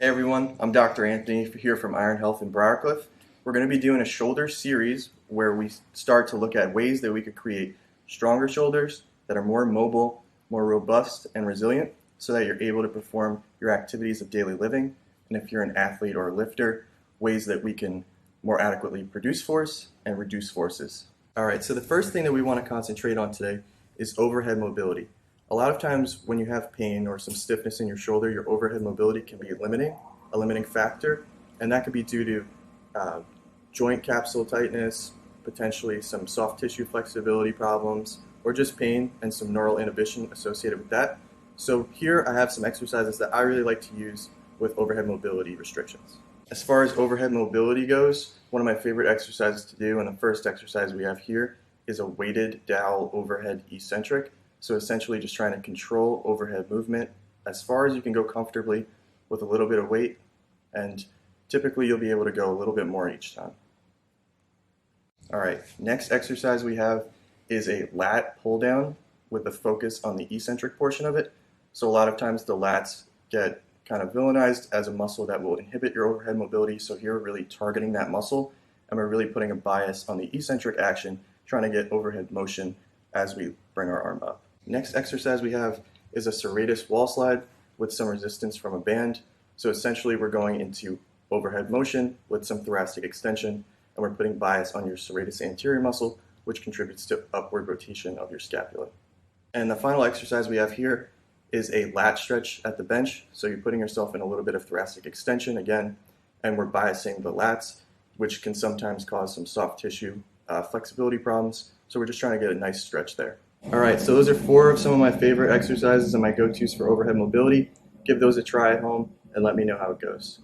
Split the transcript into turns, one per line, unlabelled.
Hey everyone, I'm Dr. Anthony here from Iron Health in Briarcliff. We're going to be doing a shoulder series where we start to look at ways that we could create stronger shoulders that are more mobile, more robust, and resilient so that you're able to perform your activities of daily living. And if you're an athlete or a lifter, ways that we can more adequately produce force and reduce forces. Alright, so the first thing that we want to concentrate on today is overhead mobility. A lot of times when you have pain or some stiffness in your shoulder, your overhead mobility can be a limiting factor, and that could be due to joint capsule tightness, potentially some soft tissue flexibility problems, or just pain and some neural inhibition associated with that. So here I have some exercises that I really like to use with overhead mobility restrictions. As far as overhead mobility goes, one of my favorite exercises to do, and the first exercise we have here, is a weighted dowel overhead eccentric. So essentially just trying to control overhead movement as far as you can go comfortably with a little bit of weight, and typically you'll be able to go a little bit more each time. Alright, next exercise we have is a lat pull down with a focus on the eccentric portion of it. So a lot of times the lats get kind of villainized as a muscle that will inhibit your overhead mobility, so here we're really targeting that muscle and we're really putting a bias on the eccentric action, trying to get overhead motion as we bring our arm up. Next exercise we have is a Serratus wall slide with some resistance from a band. So essentially we're going into overhead motion with some thoracic extension, and we're putting bias on your serratus anterior muscle, which contributes to upward rotation of your scapula. And the final exercise we have here is a latch stretch at the bench. So you're putting yourself in a little bit of thoracic extension again, and we're biasing the lats, which can sometimes cause some soft tissue flexibility problems. So we're just trying to get a nice stretch there. Alright, so those are 4 of some of my favorite exercises and my go-tos for overhead mobility. Give those a try at home and let me know how it goes.